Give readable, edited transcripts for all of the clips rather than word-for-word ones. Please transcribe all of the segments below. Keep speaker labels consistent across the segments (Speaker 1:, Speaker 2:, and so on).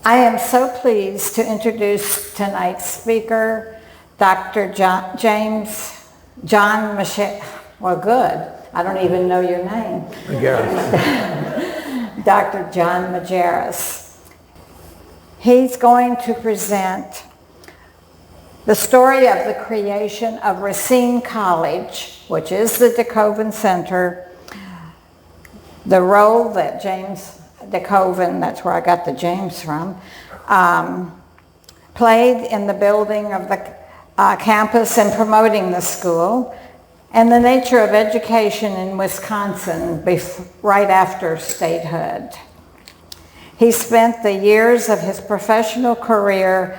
Speaker 1: I am so pleased to introduce tonight's speaker, Dr. John Michel. Well, good. I don't even know your name. Dr. John Majerus. He's going to present the story of the creation of Racine College, which is the DeKoven Center, the role that James DeKoven, that's where I got the James from, played in the building of the campus and promoting the school, and the nature of education in Wisconsin right after statehood. He spent the years of his professional career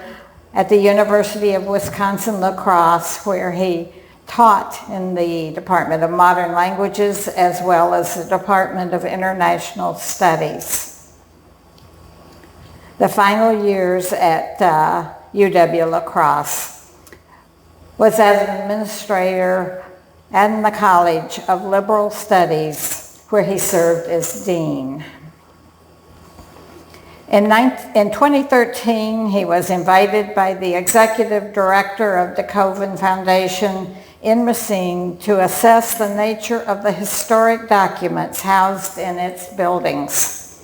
Speaker 1: at the University of Wisconsin-La Crosse, where he taught in the Department of Modern Languages as well as the Department of International Studies. The final years at UW-La Crosse was as an administrator in the College of Liberal Studies, where he served as dean. In 2013, he was invited by the executive director of DeKoven Foundation in Racine to assess the nature of the historic documents housed in its buildings.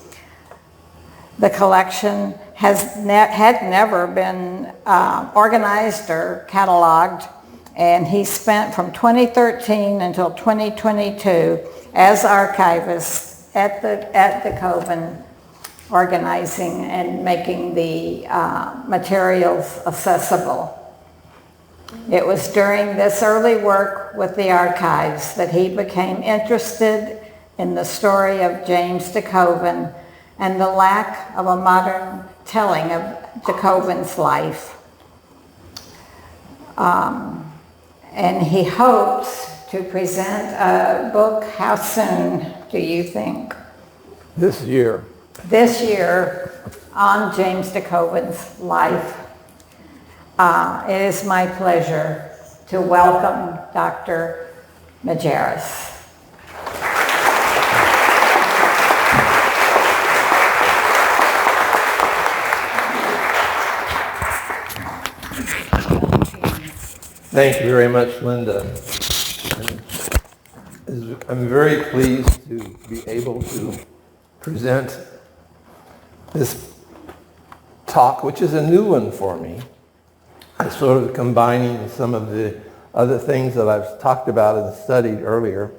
Speaker 1: The collection had never been organized or cataloged, and he spent from 2013 until 2022 as archivist at DeKoven, organizing and making the materials accessible. It was during this early work with the archives that he became interested in the story of James DeKoven and the lack of a modern telling of DeKoven's life. And he hopes to present a book. How soon do you think?
Speaker 2: This year.
Speaker 1: This year on James DeKoven's life. It is my pleasure to welcome Dr. Majerus.
Speaker 2: Thank you very much, Linda. I'm very pleased to be able to present this talk, which is a new one for me. It's sort of combining some of the other things that I've talked about and studied earlier.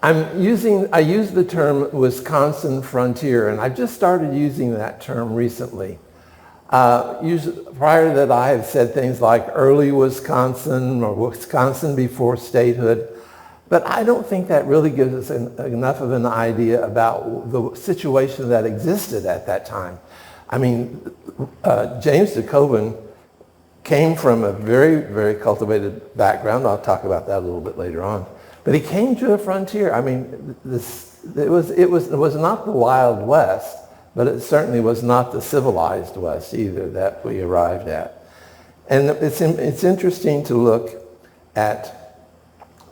Speaker 2: I use the term Wisconsin frontier, and I've just started using that term recently. Prior to that, I have said things like early Wisconsin or Wisconsin before statehood, but I don't think that really gives us enough of an idea about the situation that existed at that time. I mean, James DeKoven came from a very, very cultivated background. I'll talk about that a little bit later on. But he came to a frontier. I mean, it was not the Wild West, but it certainly was not the civilized West either that we arrived at. And it's interesting to look at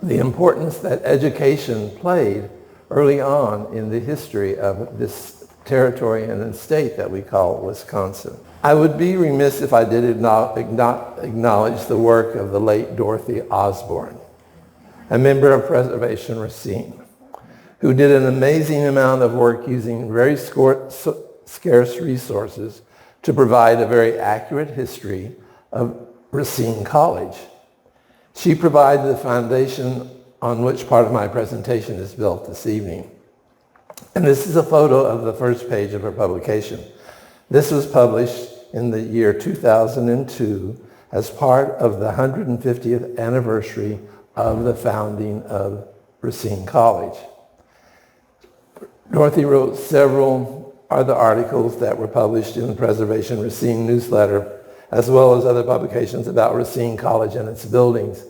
Speaker 2: the importance that education played early on in the history of this territory and the state that we call Wisconsin. I would be remiss if I did not acknowledge the work of the late Dorothy Osborne, a member of Preservation Racine, who did an amazing amount of work using very scarce resources to provide a very accurate history of Racine College. She provided the foundation on which part of my presentation is built this evening. And this is a photo of the first page of her publication. This was published in the year 2002 as part of the 150th anniversary of the founding of Racine College. Dorothy wrote several other articles that were published in the Preservation Racine newsletter, as well as other publications about Racine College and its buildings.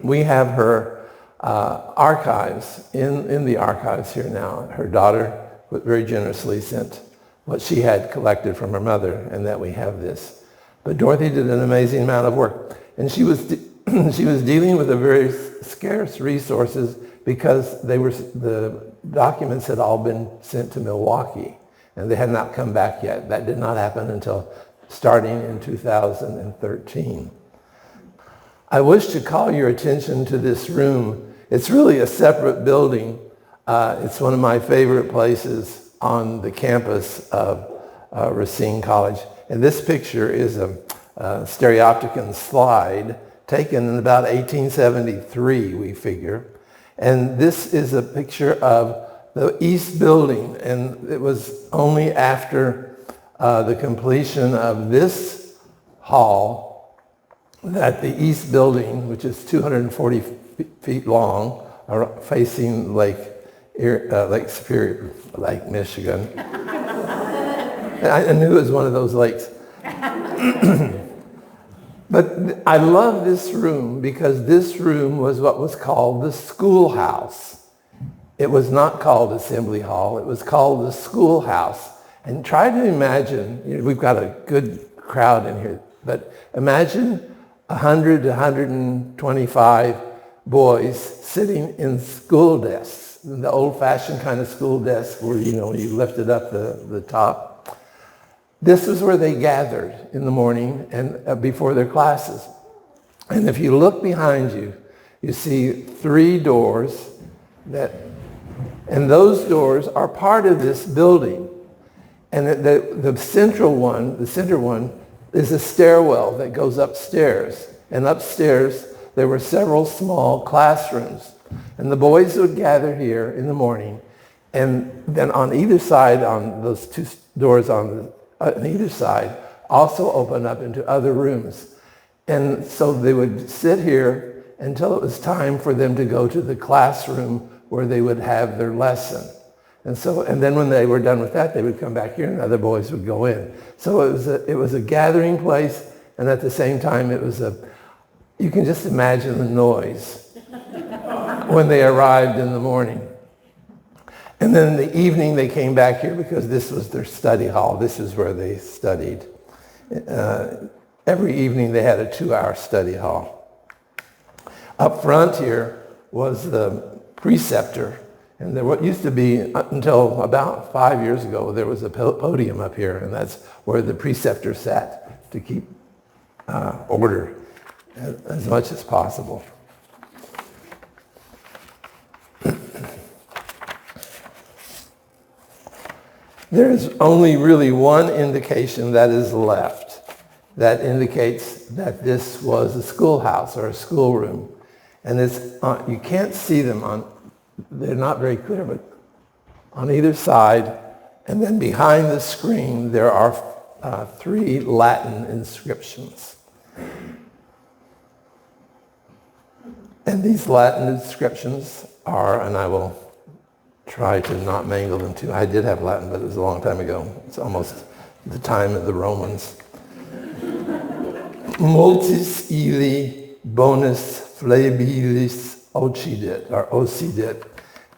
Speaker 2: We have her archives in the archives here now. Her daughter very generously sent what she had collected from her mother, and that we have this. But Dorothy did an amazing amount of work, and she was dealing with a very scarce resources because the documents had all been sent to Milwaukee, and they had not come back yet. That did not happen until starting in 2013. I wish to call your attention to this room. It's really a separate building. It's one of my favorite places on the campus of Racine College. And this picture is a stereopticon slide taken in about 1873, we figure. And this is a picture of the East Building. And it was only after the completion of this hall that the East Building, which is 240 feet long, facing Lake Superior, Lake Michigan. I knew it was one of those lakes. But I love this room because this room was what was called the schoolhouse. It was not called Assembly Hall. It was called the schoolhouse. And try to imagine, we've got a good crowd in here, but imagine 100 to 125 boys sitting in school desks, the old-fashioned kind of school desk where, you lifted up the top. This is where they gathered in the morning and before their classes. And if you look behind you, you see 3 doors and those doors are part of this building. And the center one is a stairwell that goes upstairs. And upstairs, there were several small classrooms. And the boys would gather here in the morning. And then on either side, on those 2 doors on either side, also open up into other rooms. And so they would sit here until it was time for them to go to the classroom where they would have their lesson. And then when they were done with that, they would come back here and other boys would go in. So it was a gathering place, and at the same time you can just imagine the noise when they arrived in the morning. And then in the evening they came back here because this was their study hall. This is where they studied. Every evening they had a 2-hour study hall. Up front here was the preceptor. And what used to be, until about 5 years ago, there was a podium up here, and that's where the preceptor sat to keep order as much as possible. There is only really one indication that is left that indicates that this was a schoolhouse or a schoolroom. And you can't see them they're not very clear, but on either side, and then behind the screen, there are 3 Latin inscriptions. And these Latin inscriptions are, and I will try to not mangle them too. I did have Latin, but it was a long time ago. It's almost the time of the Romans. Multis illi bonus flebilis occidit, or occidit.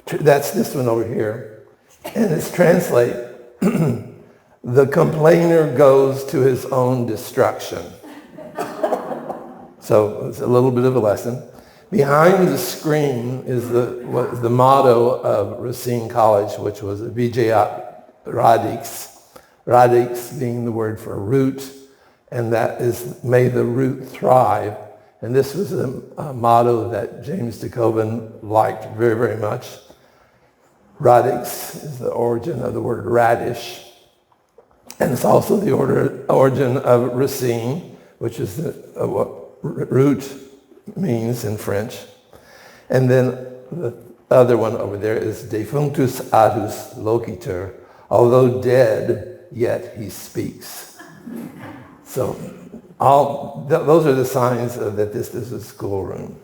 Speaker 2: That's this one over here. And it's translate, the complainer goes to his own destruction. So it's a little bit of a lesson. Behind the screen is the motto of Racine College, which was Vigiat Radix. Radix being the word for root, and that is, may the root thrive. And this was a motto that James DeKoven liked very, very much. Radix is the origin of the word radish. And it's also the origin of Racine, which is what root means in French. And then the other one over there is defunctus adus locitur. Although dead, yet he speaks. So those are the signs that this is a schoolroom.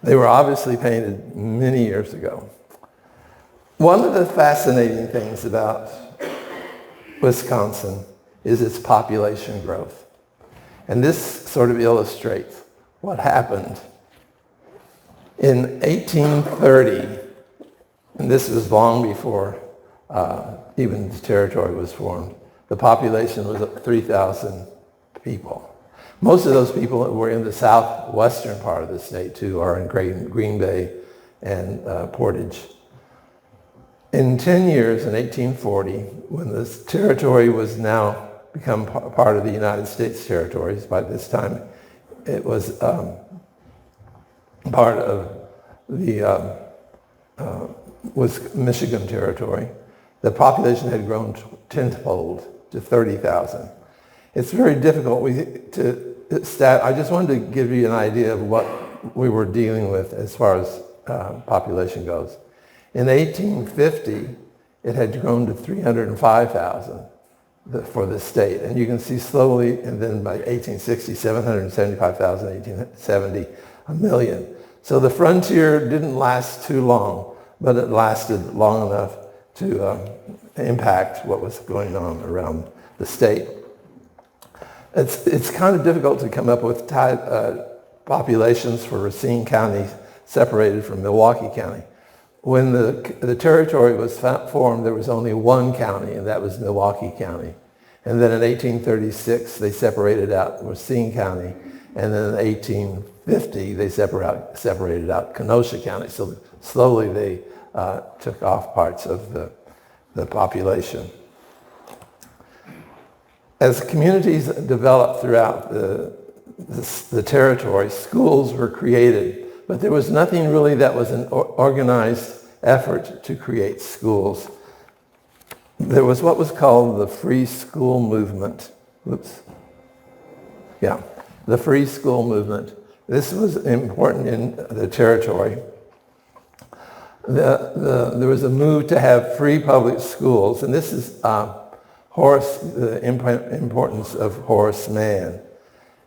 Speaker 2: They were obviously painted many years ago. One of the fascinating things about Wisconsin is its population growth. And this sort of illustrates what happened. In 1830, and this was long before even the territory was formed, the population was 3,000 people. Most of those people were in the southwestern part of the state too, or in Green Bay and Portage. In 10 years, in 1840, when this territory was now become part of the United States territories, by this time it was part of the was Michigan territory. The population had grown tenfold to 30,000. It's very difficult I just wanted to give you an idea of what we were dealing with as far as population goes. In 1850, it had grown to 305,000 for the state. And you can see slowly, and then by 1860, 775,000, 1870, a million. So the frontier didn't last too long, but it lasted long enough to impact what was going on around the state. It's kind of difficult to come up with populations for Racine County separated from Milwaukee County. When the territory was formed, there was only one county, and that was Milwaukee County. And then in 1836, they separated out Racine County, and then in 1850, they separated out Kenosha County. So slowly they took off parts of the population. As communities developed throughout the territory, schools were created, but there was nothing really that was an organized effort to create schools. There was what was called the free school movement. The free school movement. This was important in the territory. There was a move to have free public schools, and this is the importance of Horace Mann.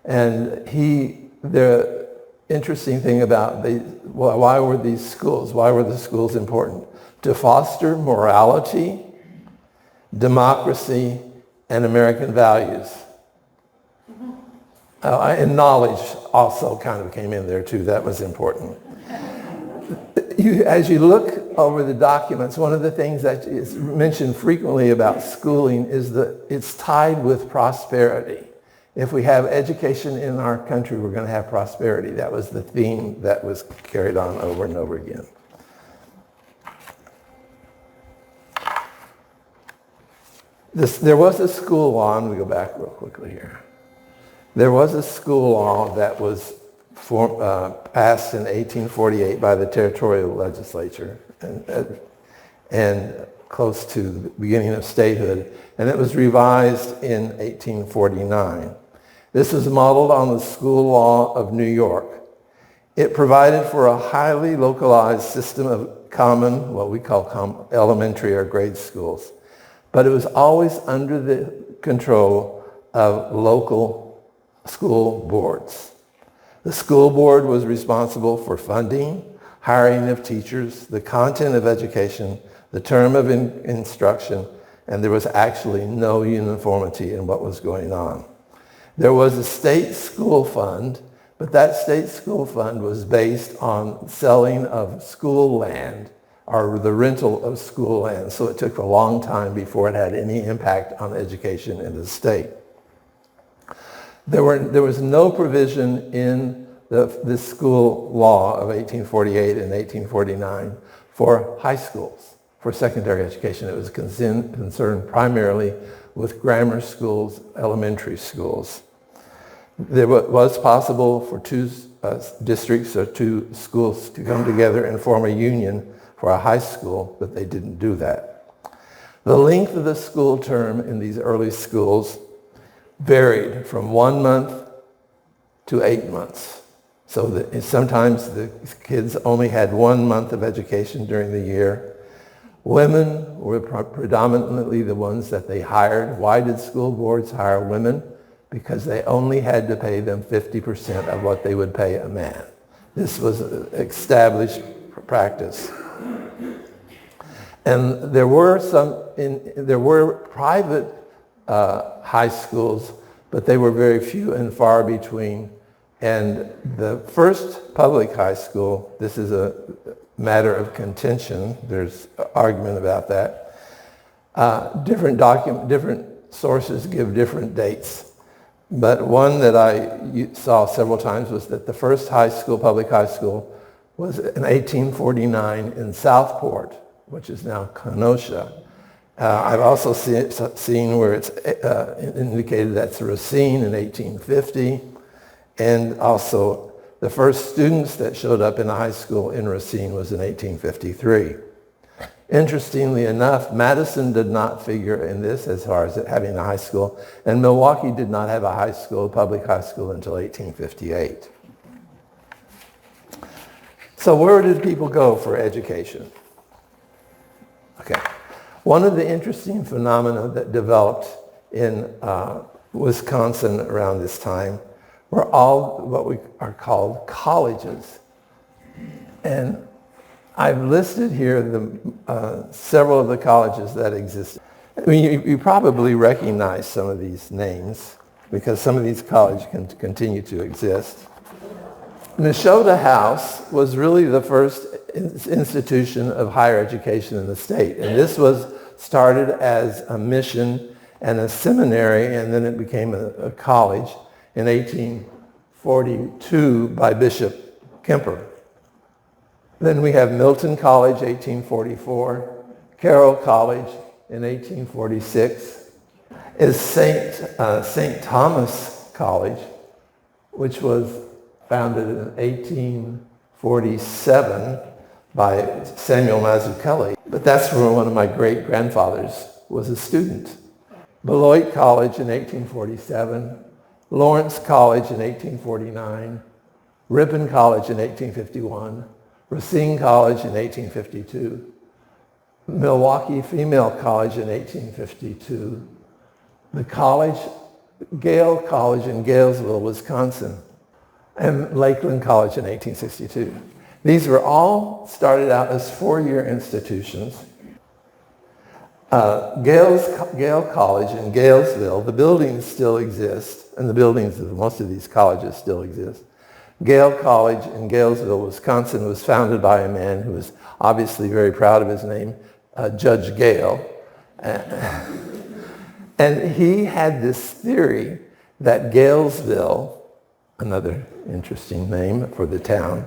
Speaker 2: And the interesting thing about why were these schools? Why were the schools important? To foster morality, democracy, and American values. And knowledge also kind of came in there too. That was important. As you look over the documents, one of the things that is mentioned frequently about schooling is that it's tied with prosperity. If we have education in our country, we're going to have prosperity. That was the theme that was carried on over and over again. There was a school law, and we go back real quickly here. There was a school law that was passed in 1848 by the territorial legislature and close to the beginning of statehood, and it was revised in 1849. This was modeled on the school law of New York. It provided for a highly localized system of common, what we call elementary or grade schools, but it was always under the control of local school boards. The school board was responsible for funding, hiring of teachers, the content of education, the term of instruction, and there was actually no uniformity in what was going on. There was a state school fund, but that state school fund was based on selling of school land or the rental of school land, so it took a long time before it had any impact on education in the state. There was no provision in the school law of 1848 and 1849 for high schools, for secondary education. It was concerned primarily with grammar schools, elementary schools. It was possible for two districts or two schools to come together and form a union for a high school, but they didn't do that. The length of the school term in these early schools varied from 1 month to 8 months. So that sometimes the kids only had 1 month of education during the year. Women were predominantly the ones that they hired. Why did school boards hire women? Because they only had to pay them 50% of what they would pay a man. This was an established practice. And there were private high schools, but they were very few and far between. And the first public high school, this is a matter of contention, there's argument about that. Different sources give different dates. But one that I saw several times was that the first public high school, was in 1849 in Southport, which is now Kenosha. I've also seen where it's indicated that's Racine in 1850, and also the first students that showed up in a high school in Racine was in 1853. Interestingly enough, Madison did not figure in this as far as having a high school, and Milwaukee did not have a high school, a public high school, until 1858. So where did people go for education? Okay. One of the interesting phenomena that developed in Wisconsin around this time were all what we are called colleges. And I've listed here several of the colleges that exist. I mean, you probably recognize some of these names because some of these colleges can continue to exist. Nashotah House was really the first institution of higher education in the state. And this was started as a mission and a seminary, and then it became a college in 1842 by Bishop Kemper. Then we have Milton College, 1844, Carroll College in 1846, is St. Thomas College, which was founded in 1847 by Samuel Mazzucchelli. But that's where one of my great-grandfathers was a student. Beloit College in 1847, Lawrence College in 1849, Ripon College in 1851, Racine College in 1852, Milwaukee Female College in 1852, the college, Gale College in Galesville, Wisconsin, and Lakeland College in 1862. These were all started out as four-year institutions. Gale College in Galesville, the buildings still exist, and the buildings of most of these colleges still exist. Gale College in Galesville, Wisconsin was founded by a man who was obviously very proud of his name, Judge Gale. And he had this theory that Galesville, another interesting name for the town,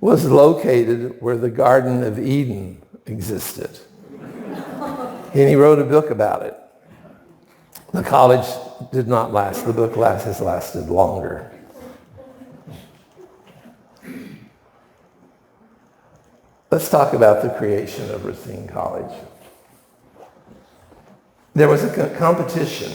Speaker 2: was located where the Garden of Eden existed. And he wrote a book about it. The college did not last. The book has lasted longer. Let's talk about the creation of Racine College. There was a competition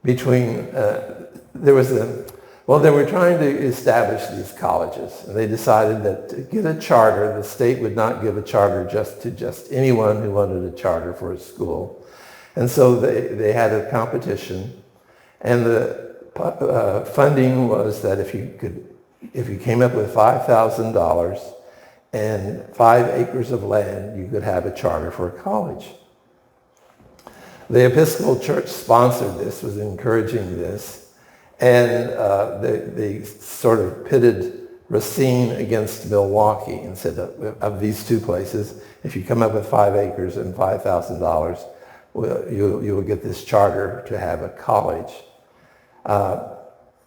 Speaker 2: between, they were trying to establish these colleges, and they decided that to get a charter, the state would not give a charter to anyone who wanted a charter for a school. And so they had a competition, and the funding was that if you came up with $5,000 and 5 acres of land, you could have a charter for a college. The Episcopal Church sponsored this, was encouraging this, and they sort of pitted Racine against Milwaukee and said of these two places, if you come up with 5 acres and $5,000, you will get this charter to have a college.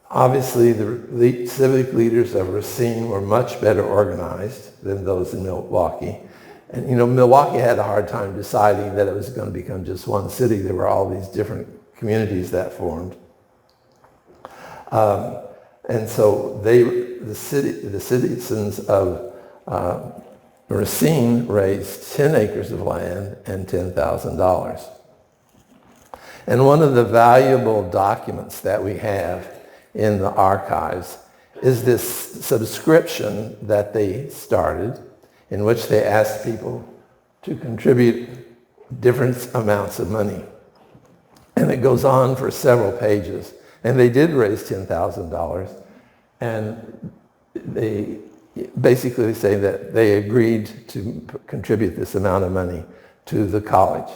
Speaker 2: Obviously, the civic leaders of Racine were much better organized than those in Milwaukee. And, Milwaukee had a hard time deciding that it was going to become just one city. There were all these different communities that formed. And so the citizens of Racine raised 10 acres of land and $10,000. And one of the valuable documents that we have in the archives is this subscription that they started, in which they asked people to contribute different amounts of money. And it goes on for several pages. And they did raise $10,000. And they basically say that they agreed to contribute this amount of money to the college.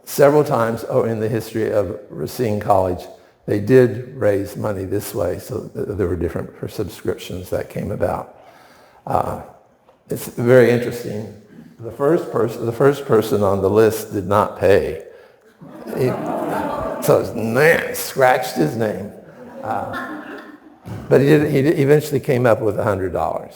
Speaker 2: Several times in the history of Racine College, they did raise money this way, so there were different subscriptions that came about. It's very interesting. The first person on the list did not pay. So scratched his name. But he eventually came up with $100.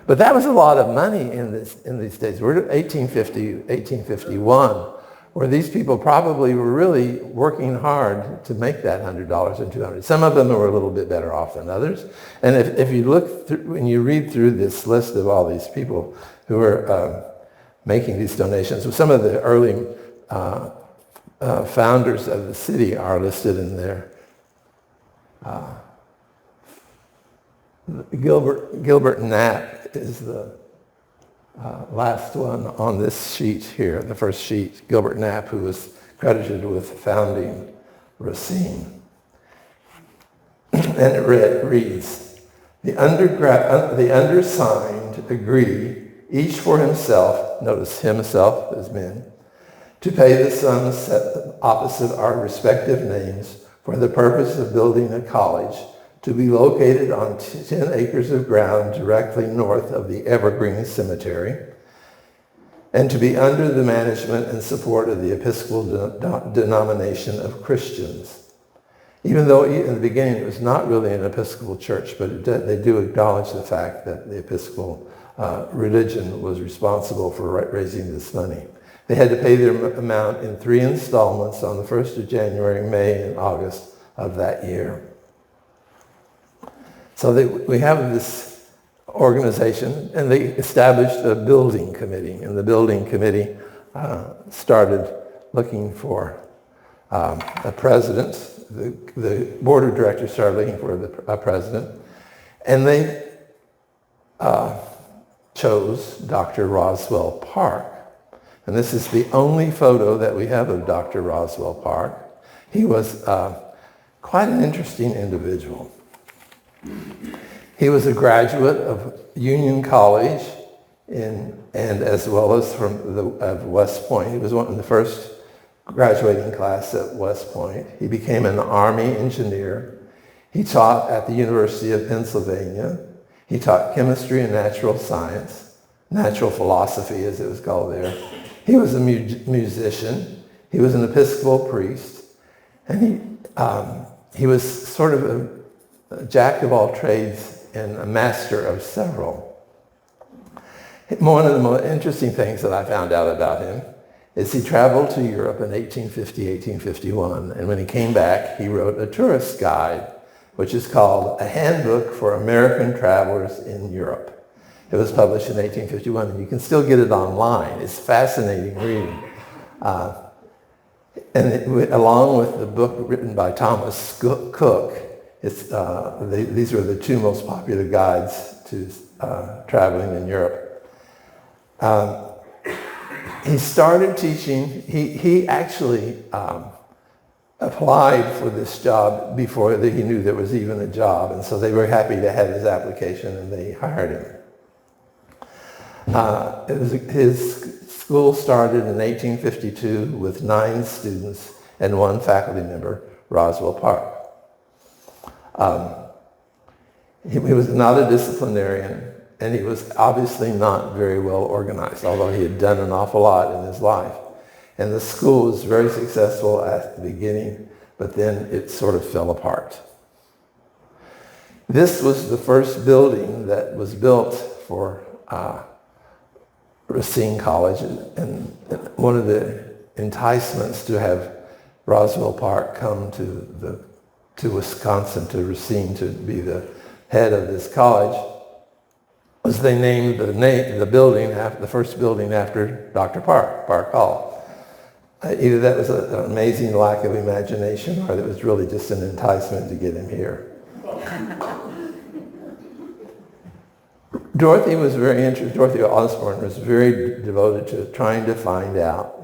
Speaker 2: But that was a lot of money in these days. We're 1851, where these people probably were really working hard to make that $100 and $200. Some of them were a little bit better off than others. And if you look through, when you read through this list of all these people who were making these donations, some of the early founders of the city are listed in there. Gilbert Knapp is the last one on this sheet here, the first sheet. Gilbert Knapp, who was credited with founding Racine. And it reads, the undersigned agree, each for himself, notice himself as men, to pay the sums set opposite our respective names for the purpose of building a college to be located on 10 acres of ground directly north of the Evergreen Cemetery, and to be under the management and support of the Episcopal denomination of Christians. Even though in the beginning it was not really an Episcopal church, but they do acknowledge the fact that the Episcopal religion was responsible for raising this money. They had to pay their amount in 3 installments on the 1st of January, May, and August of that year. So we have this organization, and they established a building committee, and the building committee started looking for a president. The board of directors started looking for a president, and they chose Dr. Roswell Park. And this is the only photo that we have of Dr. Roswell Park. He was quite an interesting individual. He was a graduate of Union College and as well as of West Point. He was one of the first graduating class at West Point. He became an Army engineer. He taught at the University of Pennsylvania. He taught chemistry and natural science, natural philosophy as it was called there. He was a musician. He was an Episcopal priest. And he was sort of a jack of all trades and a master of several. One of the most interesting things that I found out about him is he traveled to Europe in 1850, 1851, and when he came back, he wrote a tourist guide, which is called A Handbook for American Travelers in Europe. It was published in 1851, and you can still get it online. It's fascinating reading. Along with the book written by Thomas Cook, these were the 2 most popular guides to traveling in Europe. He started teaching. He actually applied for this job before he knew there was even a job, and so they were happy to have his application, and they hired him. His school started in 1852 with 9 students and 1 faculty member, Roswell Park. He was not a disciplinarian, and he was obviously not very well organized, although he had done an awful lot in his life. And the school was very successful at the beginning, but then it sort of fell apart. This was the first building that was built for Racine College, and one of the enticements to have Roswell Park come to Wisconsin, to Racine, to be the head of this college, was they named the building, the first building, after Dr. Park Hall. Either that was an amazing lack of imagination, or it was really just an enticement to get him here. Dorothy Osborne was very devoted to trying to find out,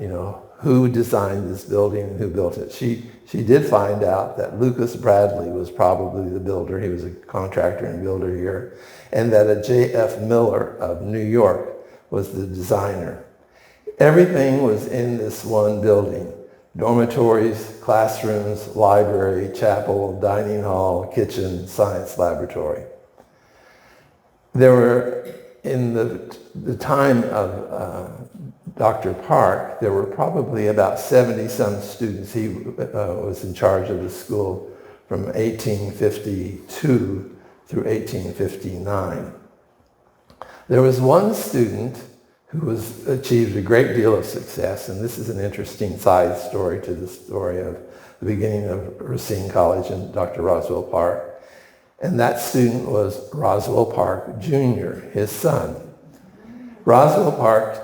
Speaker 2: who designed this building and who built it. She did find out that Lucas Bradley was probably the builder. He was a contractor and builder here. And that a J.F. Miller of New York was the designer. Everything was in this one building. Dormitories, classrooms, library, chapel, dining hall, kitchen, science laboratory. There were, in the time of Dr. Park, there were probably about 70-some students. He was in charge of the school from 1852 through 1859. There was one student who achieved a great deal of success, and this is an interesting side story to the story of the beginning of Racine College and Dr. Roswell Park. And that student was Roswell Park Jr., his son. Roswell Park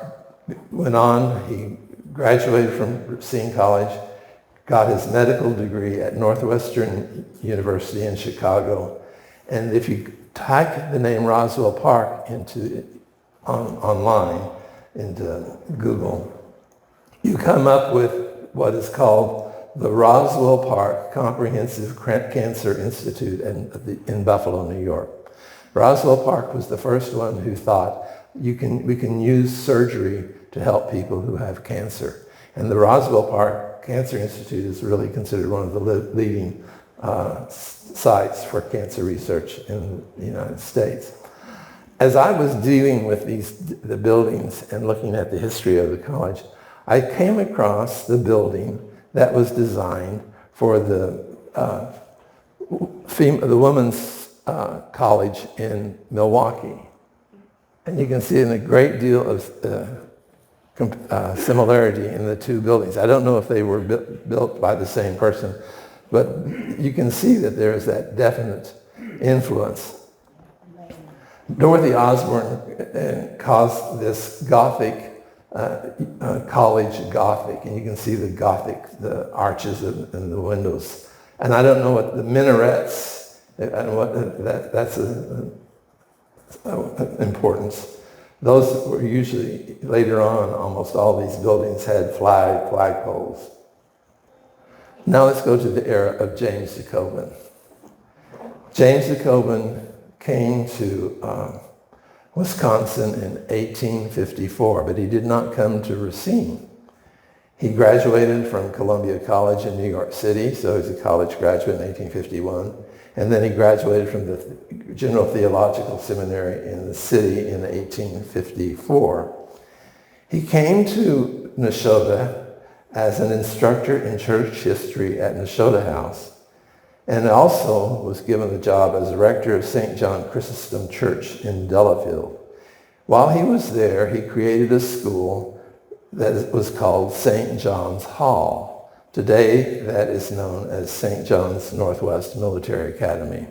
Speaker 2: went on, he graduated from Racine College, got his medical degree at Northwestern University in Chicago. And if you type the name Roswell Park online into Google, you come up with what is called the Roswell Park Comprehensive Cancer Institute in Buffalo, New York. Roswell Park was the first one who thought we can use surgery to help people who have cancer. And the Roswell Park Cancer Institute is really considered one of the leading sites for cancer research in the United States. As I was dealing with the buildings and looking at the history of the college, I came across the building that was designed for the women's college in Milwaukee. And you can see a great deal of similarity in the two buildings. I don't know if they were built by the same person, but you can see that there is that definite influence. Dorothy Osborne caused this Gothic college Gothic, and you can see the Gothic, the arches and the windows. And I don't know what the minarets, and what that's importance. Those were usually, later on, almost all these buildings had flagpoles. Now let's go to the era of James DeKoven. James DeKoven came to Wisconsin in 1854, but he did not come to Racine. He graduated from Columbia College in New York City, so he's a college graduate in 1851. And then he graduated from the General Theological Seminary in the city in 1854. He came to Nashotah as an instructor in church history at Nashotah House, and also was given the job as rector of St. John Chrysostom Church in Delafield. While he was there, he created a school that was called St. John's Hall. Today, that is known as St. John's Northwest Military Academy.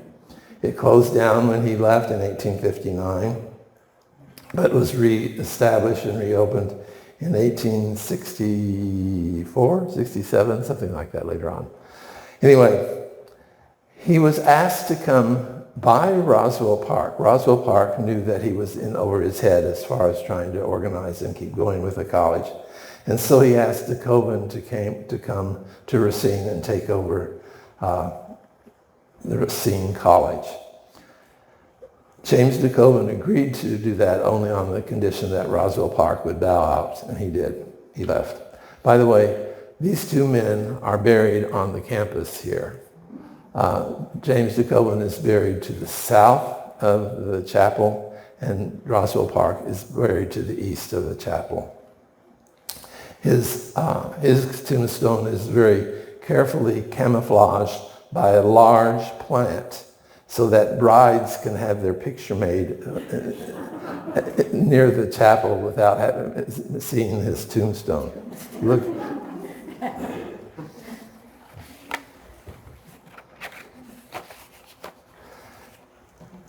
Speaker 2: It closed down when he left in 1859, but was reestablished and reopened in 1864, 67, something like that later on. Anyway, he was asked to come by Roswell Park. Roswell Park knew that he was in over his head as far as trying to organize and keep going with the college. And so he asked DeKoven to come to Racine and take over the Racine College. James DeKoven agreed to do that only on the condition that Roswell Park would bow out, and he did. He left. By the way, these two men are buried on the campus here. James DeKoven is buried to the south of the chapel, and Roswell Park is buried to the east of the chapel. His tombstone is very carefully camouflaged by a large plant so that brides can have their picture made near the chapel without seeing his tombstone. Look.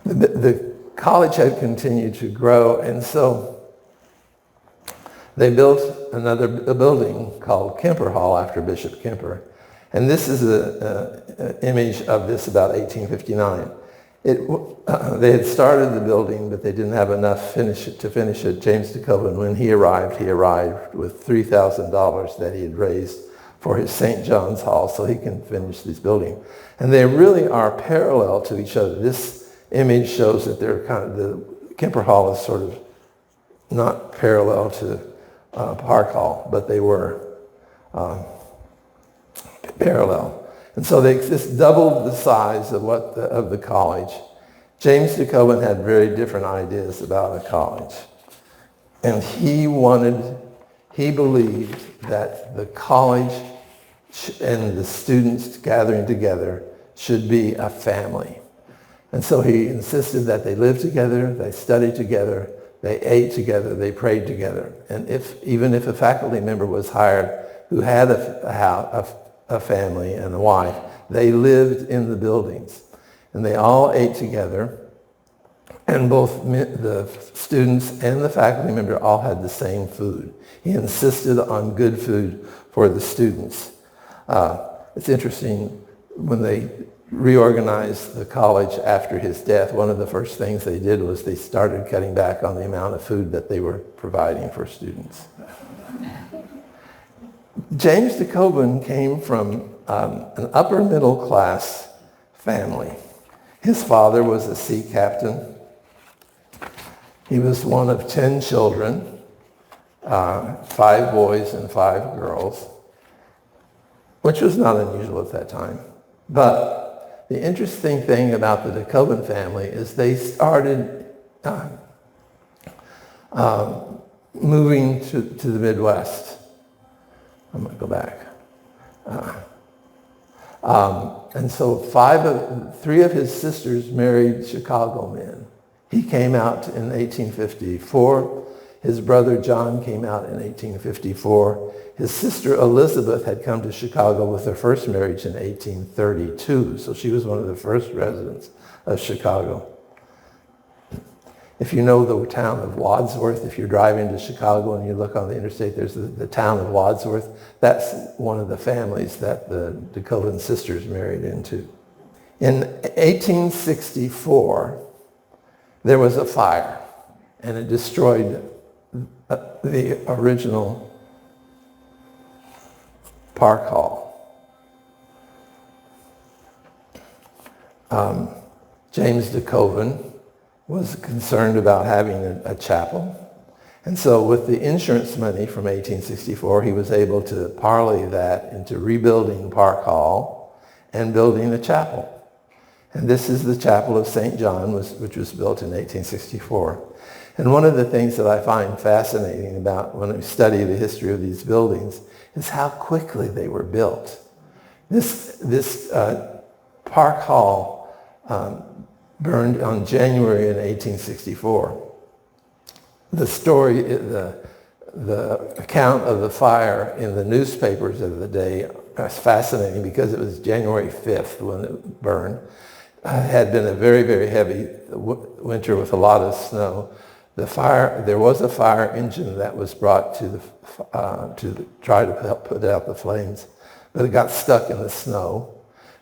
Speaker 2: The college had continued to grow, and so they built a building called Kemper Hall after Bishop Kemper. And this is an image of this about 1859. They had started the building, but they didn't have enough to finish it. James DeKoven, when he arrived with $3,000 that he had raised for his St. John's Hall so he can finish this building. And they really are parallel to each other. This image shows that the Kemper Hall is sort of not parallel to Park Hall, but they were parallel. And so they just doubled the size of the college. James DeKoven had very different ideas about a college. And he believed that the college and the students gathering together should be a family. And so he insisted that they live together, they study together, They ate together, they prayed together. And even if a faculty member was hired who had a family and a wife, they lived in the buildings. And they all ate together. And both the students and the faculty member all had the same food. He insisted on good food for the students. It's interesting, when they reorganized the college after his death, one of the first things they did was they started cutting back on the amount of food that they were providing for students. James DeKoven came from an upper middle class family. His father was a sea captain. He was one of 10 children, 5 boys and 5 girls, which was not unusual at that time. But the interesting thing about the DeKoven family is they started moving to the Midwest. I'm going to go back. And so 3 of his sisters married Chicago men. He came out in 1854. His brother John came out in 1854. His sister Elizabeth had come to Chicago with her first marriage in 1832, so she was one of the first residents of Chicago. If you know the town of Wadsworth, if you're driving to Chicago and you look on the interstate, there's the town of Wadsworth. That's one of the families that the DeKoven sisters married into. In 1864, there was a fire, and it destroyed the original Park Hall. James DeKoven was concerned about having a chapel, and so with the insurance money from 1864, he was able to parlay that into rebuilding Park Hall and building a chapel. And this is the Chapel of St. John, which was built in 1864. And one of the things that I find fascinating about when I study the history of these buildings is how quickly they were built. This Park Hall burned on January in 1864. The story, the account of the fire in the newspapers of the day is fascinating because it was January 5th when it burned. Had been a very, very heavy winter with a lot of snow. There was a fire engine that was brought to try to help put out the flames, but it got stuck in the snow.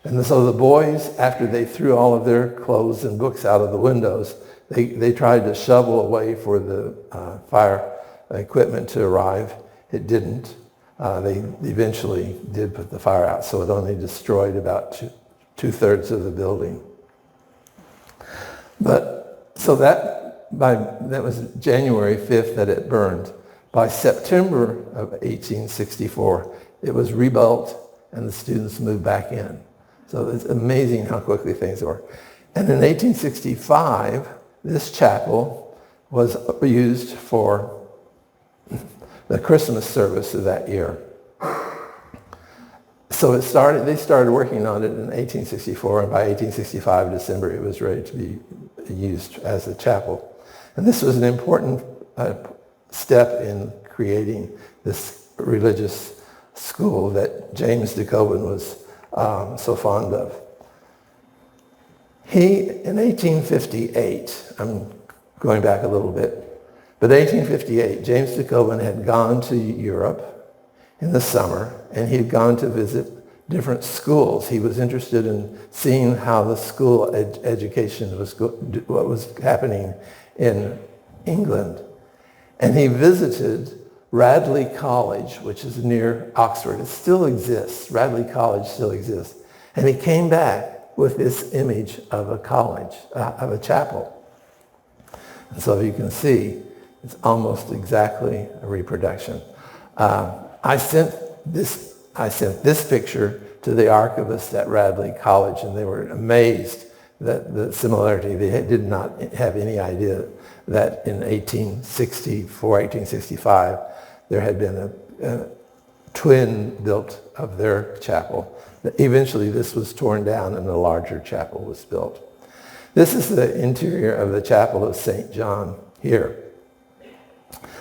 Speaker 2: And so the boys, after they threw all of their clothes and books out of the windows, they tried to shovel away for the fire equipment to arrive. It didn't. They eventually did put the fire out, so it only destroyed about two-thirds of the building. But so that was January 5th that it burned. By September of 1864, it was rebuilt and the students moved back in. So it's amazing how quickly things work. And in 1865, this chapel was used for the Christmas service of that year. So they started working on it in 1864, and by 1865, December, it was ready to be used as a chapel. And this was an important step in creating this religious school that James DeKoven was so fond of. In 1858, I'm going back a little bit, but 1858, James DeKoven had gone to Europe in the summer, and he had gone to visit different schools. He was interested in seeing how the school education what was happening in England. And he visited Radley College, which is near Oxford. It still exists. Radley College still exists. And he came back with this image of a college, of a chapel. And so you can see, it's almost exactly a reproduction. I sent this picture to the archivist at Radley College, and they were amazed at the similarity. They did not have any idea that in 1864, 1865, there had been a twin built of their chapel. Eventually, this was torn down and a larger chapel was built. This is the interior of the Chapel of St. John here.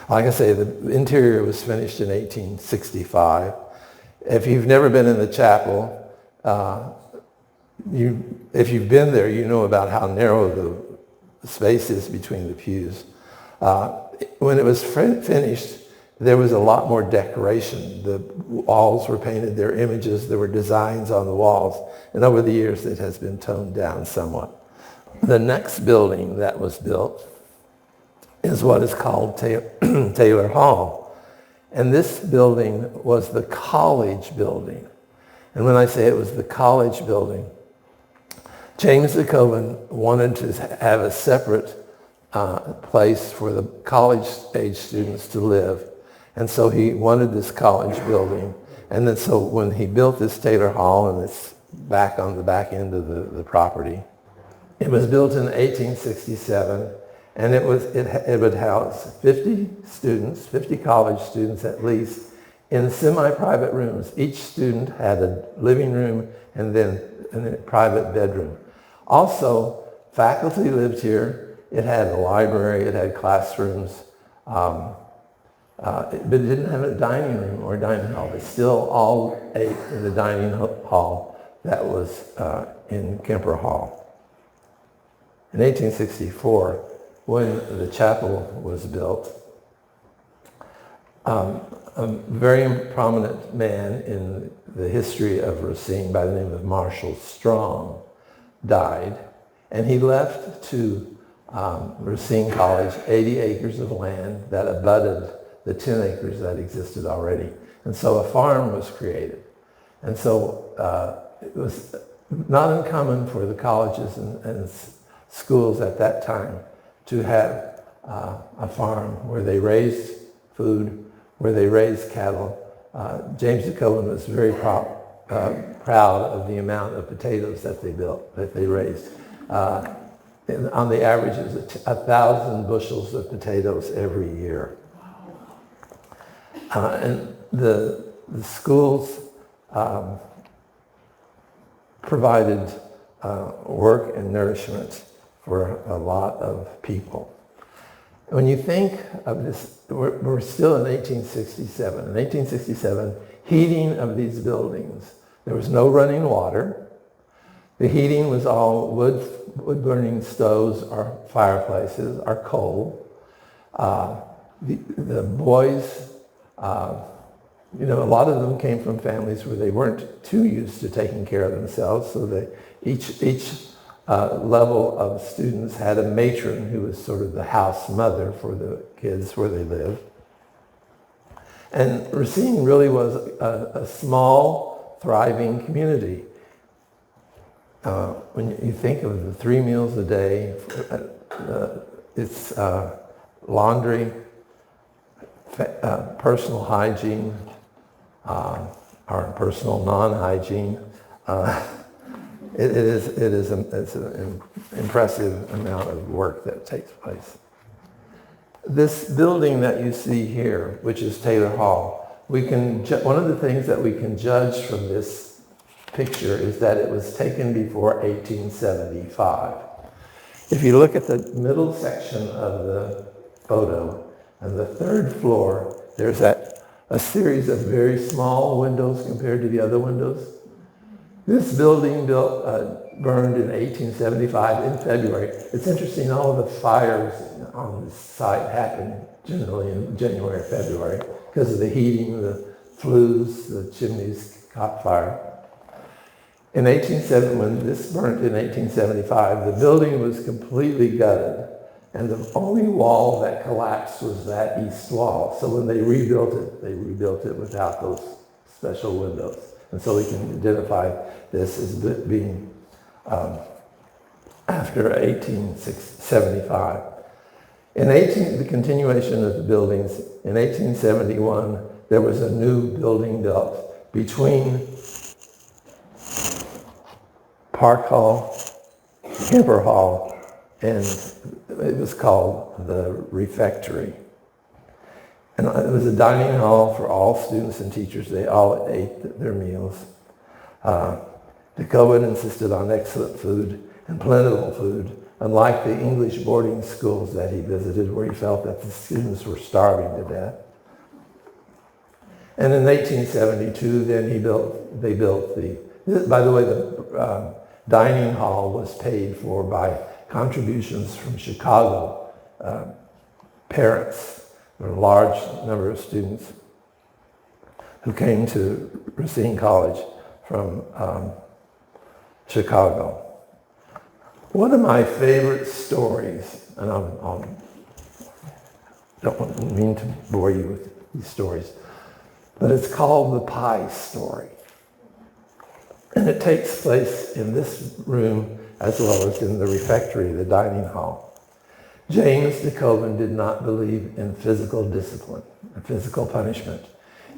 Speaker 2: Like I say, the interior was finished in 1865. If you've never been in the chapel, if you've been there, you know about how narrow the space is between the pews. When it was finished, there was a lot more decoration. The walls were painted, there were images, there were designs on the walls, and over the years it has been toned down somewhat. The next building that was built is what is called Taylor Hall. And this building was the college building. And when I say it was the college building, James DeKoven wanted to have a separate place for the college-age students to live. And so he wanted this college building. And then so when he built this Taylor Hall, and it's back on the back end of the property, it was built in 1867, and it would house 50 students, 50 college students at least, in semi-private rooms. Each student had a living room and then a private bedroom. Also, faculty lived here. It had a library, it had classrooms, but it didn't have a dining room or a dining hall. They still all ate in the dining hall that was in Kemper Hall. In 1864, when the chapel was built, a very prominent man in the history of Racine by the name of Marshall Strong died, and he left to Racine College 80 acres of land that abutted the 10 acres that existed already. And so a farm was created. And so it was not uncommon for the colleges and schools at that time to have a farm where they raised food, where they raised cattle. James DeKoven was very proud of the amount of potatoes that they raised. On the average, it was 1,000 bushels of potatoes every year. And the schools provided work and nourishment for a lot of people. When you think of this, we're still in 1867. In 1867, heating of these buildings, there was no running water. The heating was all wood-burning stoves or fireplaces or coal. The boys, a lot of them came from families where they weren't too used to taking care of themselves, so each level of students had a matron who was sort of the house mother for the kids where they lived. And Racine really was a small, thriving community. When you think of the 3 meals a day, it's laundry, personal hygiene, or personal non-hygiene. It's an impressive amount of work that takes place. This building that you see here, which is Taylor Hall, one of the things that we can judge from this picture is that it was taken before 1875. If you look at the middle section of the photo, on the 3rd floor, there's a series of very small windows compared to the other windows. This building burned in 1875 in February. It's interesting, all of the fires on this site happen generally in January, February, because of the heating, the flues, the chimneys caught fire. When this burnt in 1875, the building was completely gutted, and the only wall that collapsed was that east wall. So when they rebuilt it without those special windows. And so we can identify this as being after 1875. The continuation of the buildings, in 1871, there was a new building built between Park Hall, Kemper Hall, and it was called the Refectory. And it was a dining hall for all students and teachers. They all ate their meals. DeKoven insisted on excellent food, and plentiful food, unlike the English boarding schools that he visited, where he felt that the students were starving to death. And in 1872, then they built by the way, the dining hall was paid for by contributions from Chicago parents. There were a large number of students who came to Racine College from Chicago. One of my favorite stories, and I don't mean to bore you with these stories, but it's called the Pie Story. And it takes place in this room as well as in the refectory, the dining hall. James DeKoven did not believe in physical discipline and physical punishment.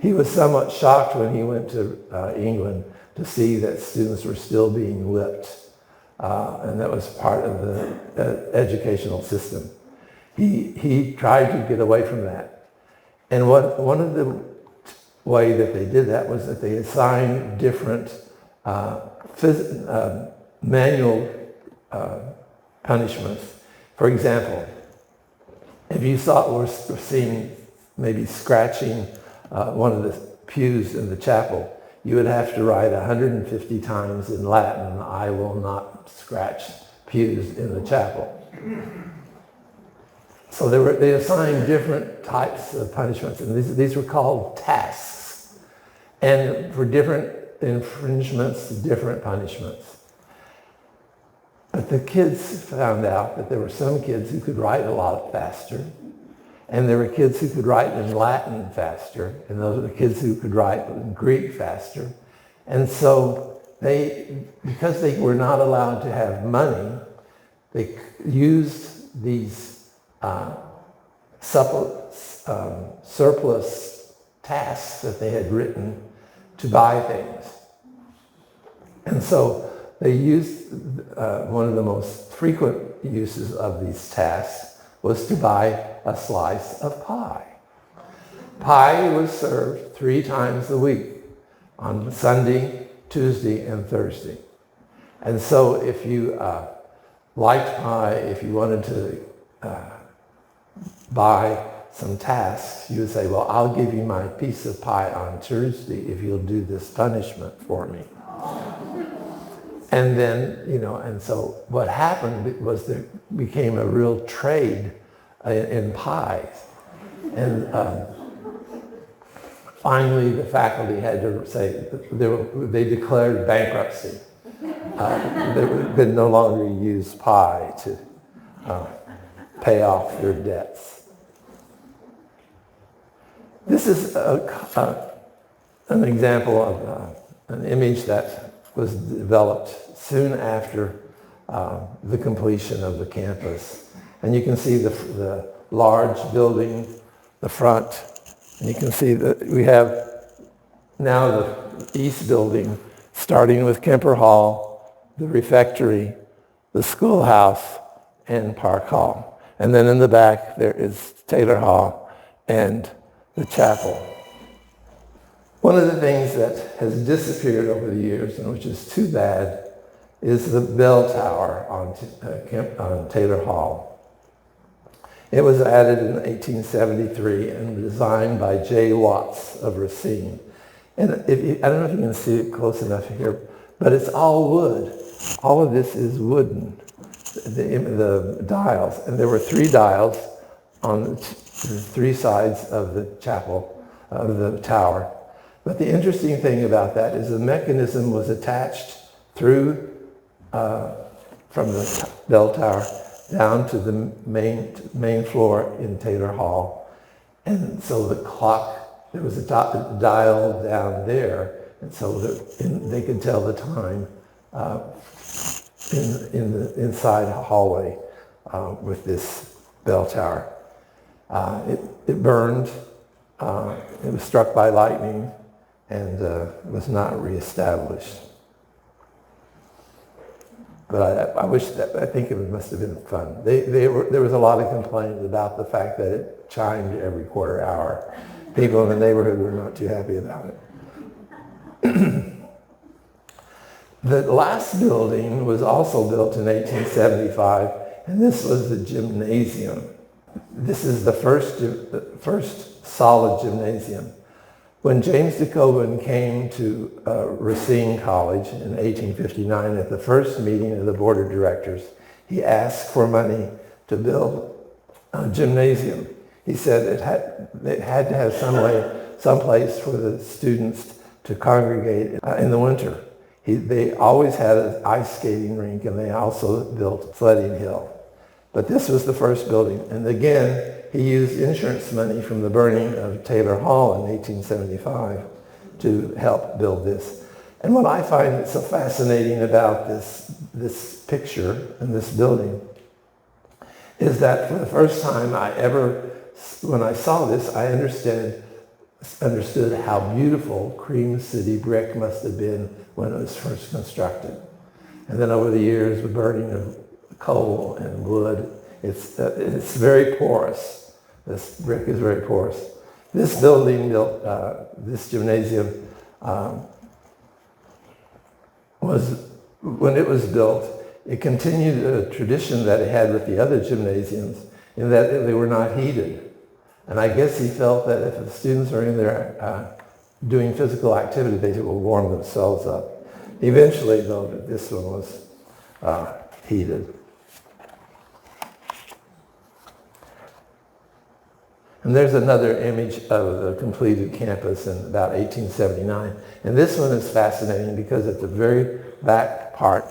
Speaker 2: He was somewhat shocked when he went to England to see that students were still being whipped. And that was part of the educational system. He tried to get away from that. And one of the way that they did that was that they assigned different manual punishments. For example, if you were seen maybe scratching one of the pews in the chapel, you would have to write 150 times in Latin, "I will not scratch pews in the chapel." So they assigned different types of punishments, and these were called tasks. And for different infringements, different punishments. But the kids found out that there were some kids who could write a lot faster, and there were kids who could write in Latin faster, and those are the kids who could write in Greek faster. And so because they were not allowed to have money, they used these surplus tasks that they had written to buy things. And so they used, one of the most frequent uses of these tasks was to buy a slice of pie. Pie was served 3 times a week, on Sunday, Tuesday, and Thursday. And so if you liked pie, if you wanted to buy some tasks, you would say, well, I'll give you my piece of pie on Tuesday if you'll do this punishment for me. And then, and so what happened was there became a real trade in pies. And finally, the faculty had to say, they declared bankruptcy. They could no longer use pie to pay off their debts. This is an example of an image that was developed soon after the completion of the campus. And you can see the large building, the front, and you can see that we have now the east building, starting with Kemper Hall, the refectory, the schoolhouse, and Park Hall. And then in the back there is Taylor Hall and the chapel. One of the things that has disappeared over the years, and which is too bad, is the bell tower on Taylor Hall. It was added in 1873 and designed by J. Watts of Racine. And I don't know if you can see it close enough here, but it's all wood. All of this is wooden, the dials. And there were 3 dials on the 3 sides of the chapel, of the tower. But the interesting thing about that is the mechanism was attached through from the bell tower down to the main floor in Taylor Hall. And so the clock, there was a dial down there, and so they could tell the time in the inside hallway with this bell tower. It burned, it was struck by lightning, and was not reestablished. But I think it must have been fun. There was a lot of complaints about the fact that it chimed every quarter hour. People in the neighborhood were not too happy about it. The last building was also built in 1875, and this was the gymnasium. This is the first solid gymnasium. When James DeKoven came to Racine College in 1859 at the first meeting of the board of directors, he asked for money to build a gymnasium. He said it had to have some place for the students to congregate in the winter. They always had an ice skating rink, and they also built sledding hill. But this was the first building. And again, he used insurance money from the burning of Taylor Hall in 1875 to help build this. And what I find so fascinating about this picture and this building is that for the first time when I saw this, I understood how beautiful Cream City brick must have been when it was first constructed. And then over the years, the burning of coal and wood, it's very porous. This brick is very porous. This building built, this gymnasium, when it was built, it continued a tradition that it had with the other gymnasiums in that they were not heated. And I guess he felt that if the students are in there doing physical activity, they will warm themselves up. Eventually, though, this one was heated. And there's another image of the completed campus in about 1879. And this one is fascinating because at the very back part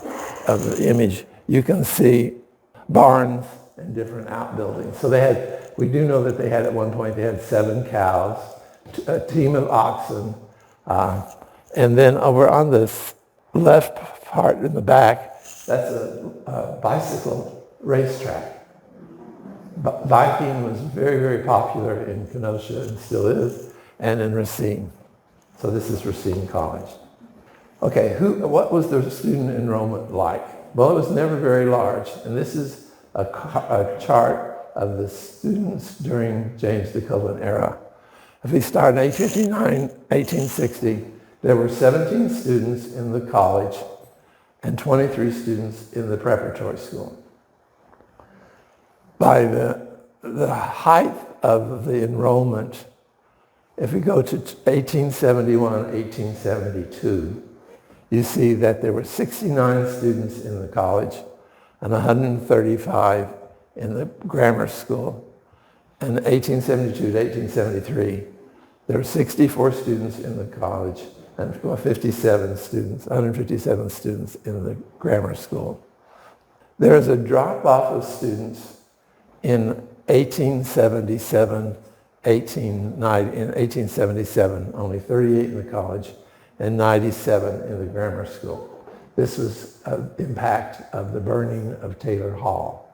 Speaker 2: of the image, you can see barns and different outbuildings. So we do know that they had at one point, they had 7 cows, a team of oxen, and then over on this left part in the back, that's a bicycle racetrack. Biking was very, very popular in Kenosha and still is, and in Racine. So this is Racine College. Okay, what was the student enrollment like? Well, it was never very large, and this is a chart of the students during James DeKoven era. If we start in 1859, 1860, there were 17 students in the college and 23 students in the preparatory school. By the height of the enrollment, if we go to 1871, 1872, you see that there were 69 students in the college and 135 in the grammar school. And 1872 to 1873, there were 64 students in the college and 157 students in the grammar school. There is a drop-off of students in 1877, in 1877, only 38 in the college and 97 in the grammar school. This was an impact of the burning of Taylor Hall.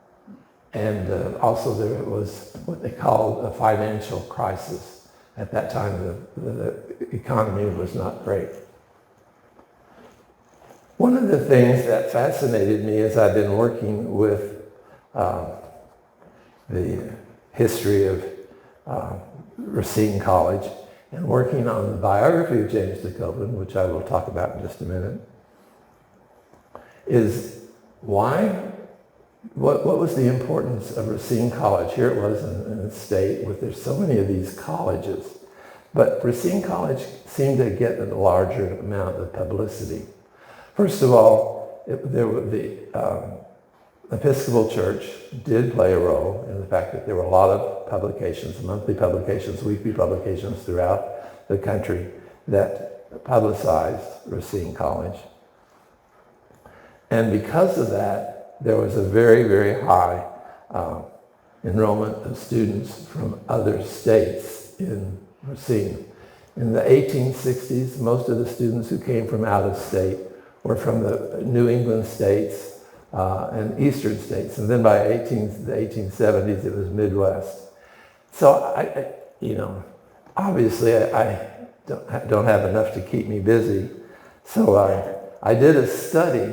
Speaker 2: And also there was what they called a financial crisis. At that time, the economy was not great. One of the things that fascinated me as I've been working with the history of Racine College and working on the biography of James DeKoven, which I will talk about in just a minute, is what was the importance of Racine College? Here it was in a state with there's so many of these colleges, but Racine College seemed to get a larger amount of publicity. First of all, the Episcopal Church did play a role in the fact that there were a lot of publications, monthly publications, weekly publications throughout the country that publicized Racine College. And because of that, there was a very, very high enrollment of students from other states in Racine. In the 1860s, most of the students who came from out of state were from the New England states and eastern states. And then by the 1870s, it was Midwest. So obviously I don't have enough to keep me busy. So I did a study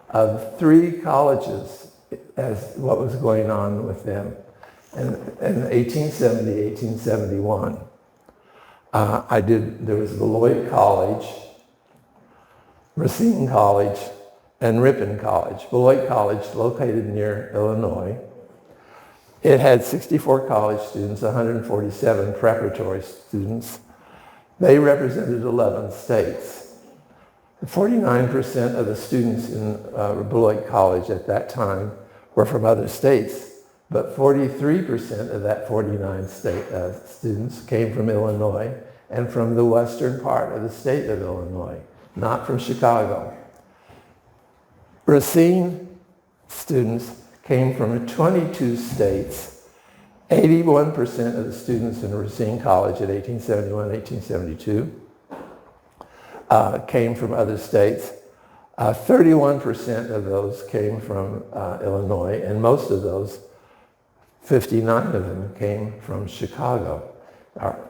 Speaker 2: of 3 colleges as what was going on with them. And in 1870, 1871, there was Beloit College, Racine College, and Ripon College. Beloit College, located near Illinois. It had 64 college students, 147 preparatory students. They represented 11 states. 49% of the students in Beloit College at that time were from other states, but 43% of that 49 students came from Illinois and from the western part of the state of Illinois, not from Chicago. Racine students came from 22 states. 81% of the students in Racine College at 1871, 1872 came from other states. 31% of those came from Illinois, and most of those, 59 of them, came from Chicago.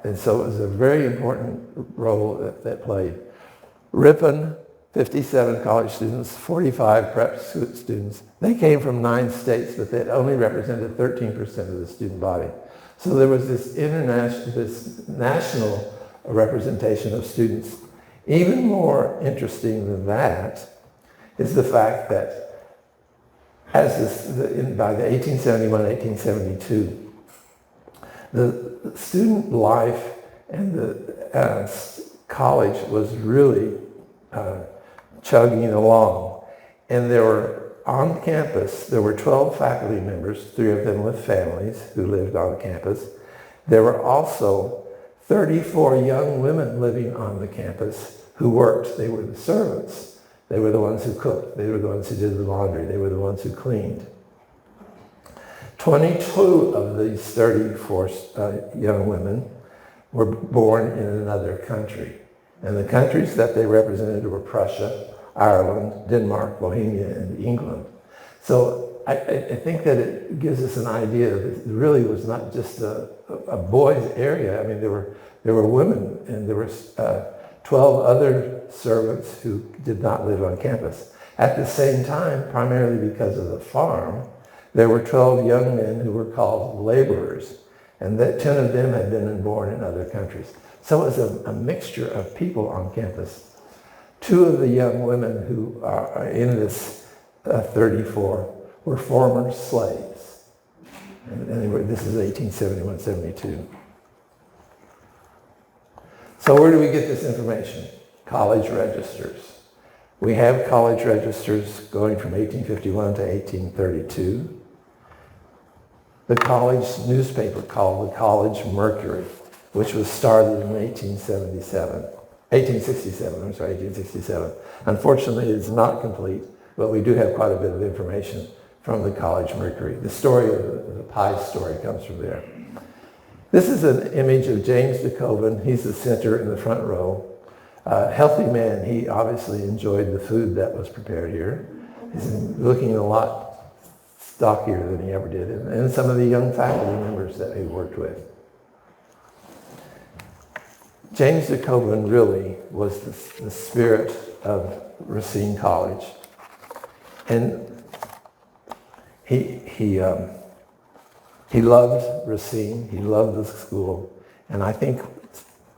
Speaker 2: And so it was a very important role that played. Ripon, 57 college students, 45 prep students. They came from 9 states, but they only represented 13% of the student body. So there was this national representation of students. Even more interesting than that is the fact that by the 1871, 1872, the student life and the college was really chugging along. And on campus, there were 12 faculty members, 3 of them with families who lived on campus. There were also 34 young women living on the campus who worked. They were the servants. They were the ones who cooked. They were the ones who did the laundry. They were the ones who cleaned. 22 of these 34 young women were born in another country. And the countries that they represented were Prussia, Ireland, Denmark, Bohemia, and England. So I think that it gives us an idea that it really was not just a boys' area. I mean, there were women, and there were 12 other servants who did not live on campus. At the same time, primarily because of the farm, there were 12 young men who were called laborers, and that 10 of them had been born in other countries. So it was a mixture of people on campus. 2 of the young women who are in this 34 were former slaves. And this is 1871, 72. So where do we get this information? College registers. We have college registers going from 1851 to 1832. The college newspaper called the College Mercury, which was started in 1867. Unfortunately, it's not complete, but we do have quite a bit of information from the College Mercury. The story of the pie story comes from there. This is an image of James DeKoven. He's the center in the front row. Healthy man. He obviously enjoyed the food that was prepared here. He's looking a lot stockier than he ever did. And some of the young faculty members that he worked with. James DeKoven really was the spirit of Racine College. And he loved Racine, he loved the school, and I think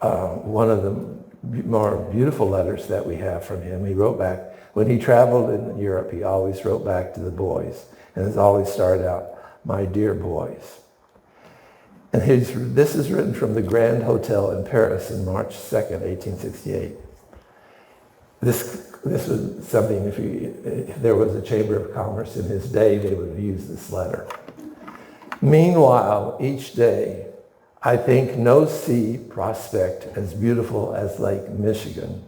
Speaker 2: one of the more beautiful letters that we have from him, he wrote back, when he traveled in Europe, he always wrote back to the boys, and it's always started out, "My dear boys." And this is written from the Grand Hotel in Paris on March 2nd, 1868. This was something, if there was a Chamber of Commerce in his day, they would have used this letter. "Meanwhile, each day, I think no sea prospect as beautiful as Lake Michigan,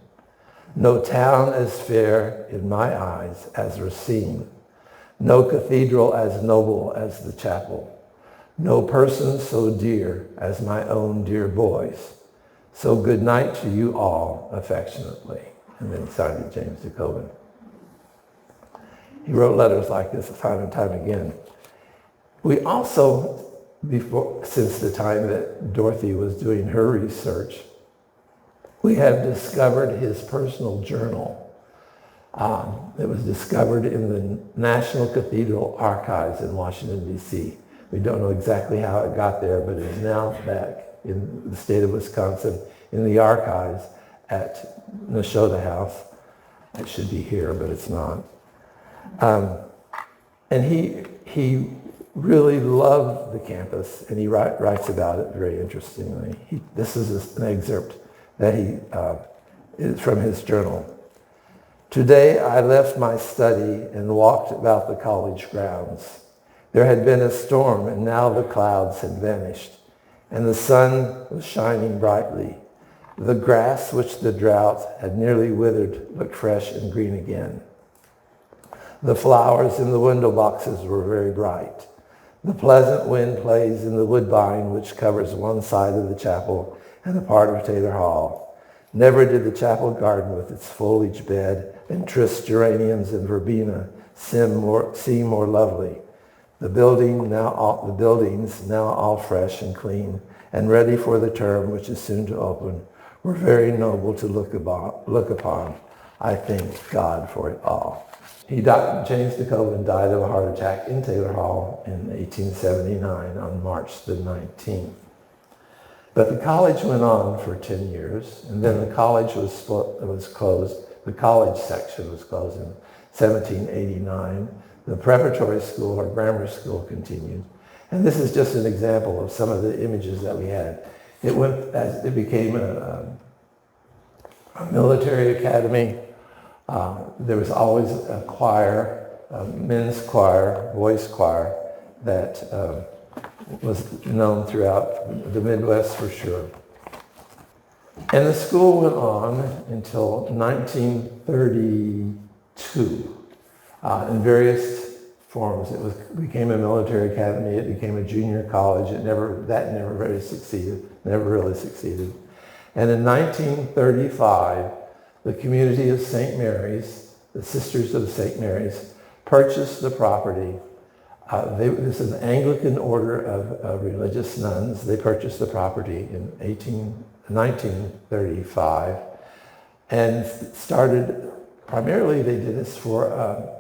Speaker 2: no town as fair in my eyes as Racine, no cathedral as noble as the chapel, no person so dear as my own dear boys. So good night to you all affectionately." And then he signed it James DeKoven. He wrote letters like this time and time again. We also, since the time that Dorothy was doing her research, we have discovered his personal journal. It was discovered in the National Cathedral Archives in Washington, D.C. We don't know exactly how it got there, but it is now back in the state of Wisconsin in the archives at Nashotah House. It should be here, but it's not. And he really loved the campus, and he writes about it very interestingly. This is an excerpt that is from his journal. Today I left my study and walked about the college grounds. There had been a storm, and now the clouds had vanished, and the sun was shining brightly. The grass, which the drought had nearly withered, looked fresh and green again. The flowers in the window boxes were very bright. The pleasant wind plays in the woodbine which covers one side of the chapel and a part of Taylor Hall. Never did the chapel garden with its foliage bed and tryst geraniums and verbena seem more lovely. The buildings, now all fresh and clean and ready for the term which is soon to open, were very noble to look upon. I thank God for it all. James DeKoven died of a heart attack in Taylor Hall in 1879 on March the 19th. But the college went on for 10 years, and then the college was closed. The college section was closed in 1789. The preparatory school or grammar school continued. And this is just an example of some of the images that we had. It became a military academy. There was always a choir, a men's choir, voice choir, that was known throughout the Midwest for sure. And the school went on until 1932 in various forms. It became a military academy. It became a junior college. That never really succeeded. And in 1935, the community of St. Mary's, the Sisters of St. Mary's, purchased the property. This is an Anglican order of religious nuns. They purchased the property in 1935 and started, primarily they did this for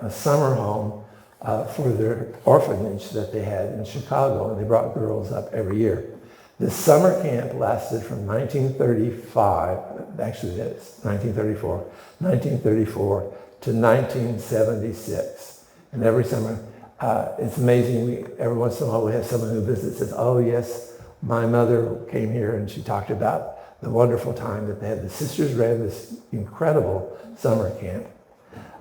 Speaker 2: a summer home for their orphanage that they had in Chicago, and they brought girls up every year. This summer camp lasted from 1934 to 1976. And every summer, it's amazing, every once in a while we have someone who visits and says, oh yes, my mother came here and she talked about the wonderful time that they had. The sisters ran this incredible summer camp.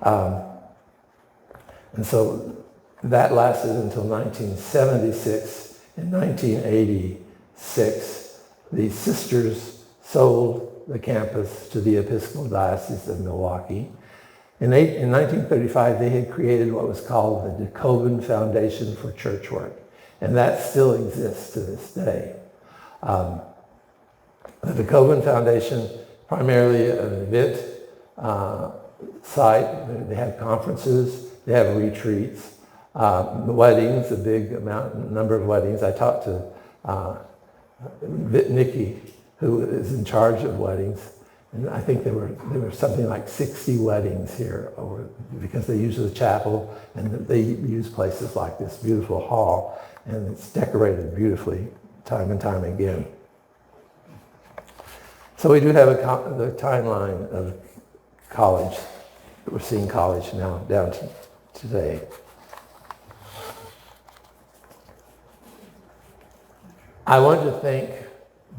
Speaker 2: And so that lasted until 1976. In 1986, the sisters sold the campus to the Episcopal Diocese of Milwaukee. In 1935, they had created what was called the DeKoven Foundation for Church Work, and that still exists to this day. The DeKoven Foundation, primarily an event site. They have conferences, they have retreats, weddings, a big number of weddings. I talked to Nikki, who is in charge of weddings, and I think there were something like 60 weddings here because they use the chapel and they use places like this beautiful hall, and it's decorated beautifully time and time again. So we do have the timeline of college. We're seeing college now down to today. I want to thank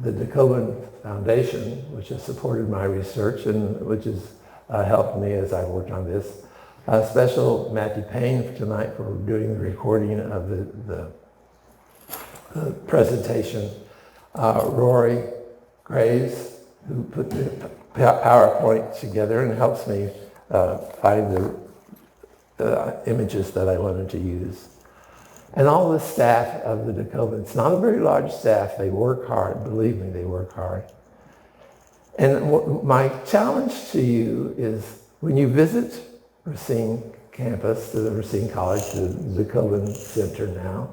Speaker 2: the DeKoven Foundation, which has supported my research and which has helped me as I worked on this. Special Matthew Payne tonight for doing the recording of the presentation. Rory Graves, who put the PowerPoint together and helps me find the images that I wanted to use. And all the staff of the DeKoven. It's not a very large staff. They work hard. Believe me, they work hard. And my challenge to you is when you visit Racine campus, the Racine College, the DeKoven Center now,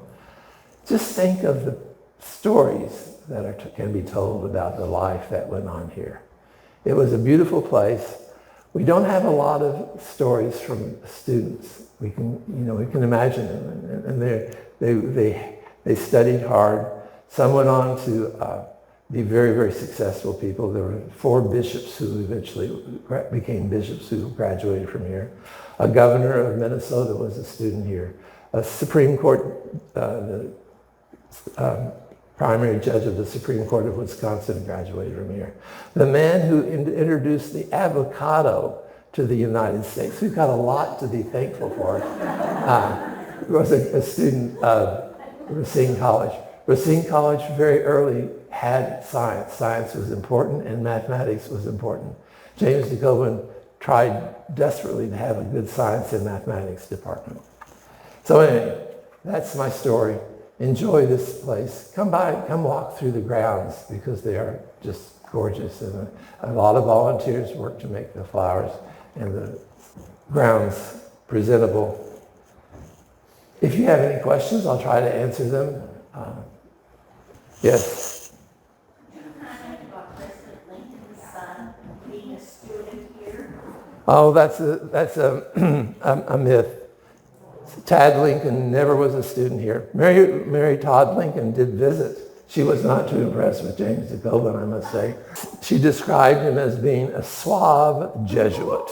Speaker 2: just think of the stories that can be told about the life that went on here. It was a beautiful place. We don't have a lot of stories from students. We can imagine them, and they studied hard. Some went on to be very, very successful people. There were 4 bishops who eventually became bishops who graduated from here. A governor of Minnesota was a student here. A Supreme Court, the primary judge of the Supreme Court of Wisconsin graduated from here. The man who introduced the avocado to the United States, we've got a lot to be thankful for, was a student of Racine College. Racine College very early had science. Science was important and mathematics was important. James DeKoven tried desperately to have a good science and mathematics department. So anyway, that's my story. Enjoy this place. Come by, come walk through the grounds because they are just gorgeous. And a lot of volunteers work to make the flowers and the grounds presentable. If you have any questions, I'll try to answer them. Yes?
Speaker 3: Could you comment about President Lincoln's son being a student here?
Speaker 2: Oh, that's a myth. Tad Lincoln never was a student here. Mary Todd Lincoln did visit. She was not too impressed with James DeKoven, I must say. She described him as being a suave Jesuit.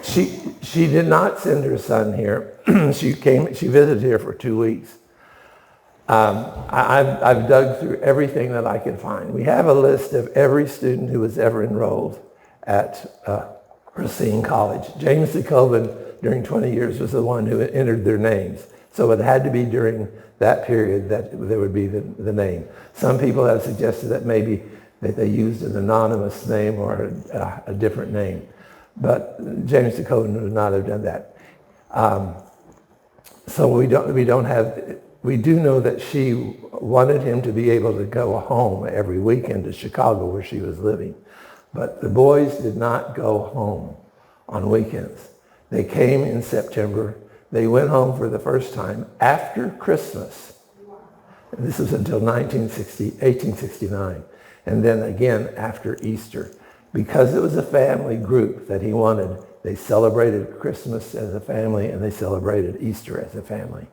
Speaker 2: She did not send her son here. She visited here for 2 weeks. I've dug through everything that I could find. We have a list of every student who was ever enrolled at Racine College. James DeKoven, during 20 years, was the one who entered their names. So it had to be during that period that there would be the name. Some people have suggested that maybe that they used an anonymous name or a different name. But James DeKoven would not have done that. So we do know that she wanted him to be able to go home every weekend to Chicago where she was living. But the boys did not go home on weekends. They came in September. They went home for the first time after Christmas. And this was until 1869. And then again after Easter. Because it was a family group that he wanted, they celebrated Christmas as a family and they celebrated Easter as a family.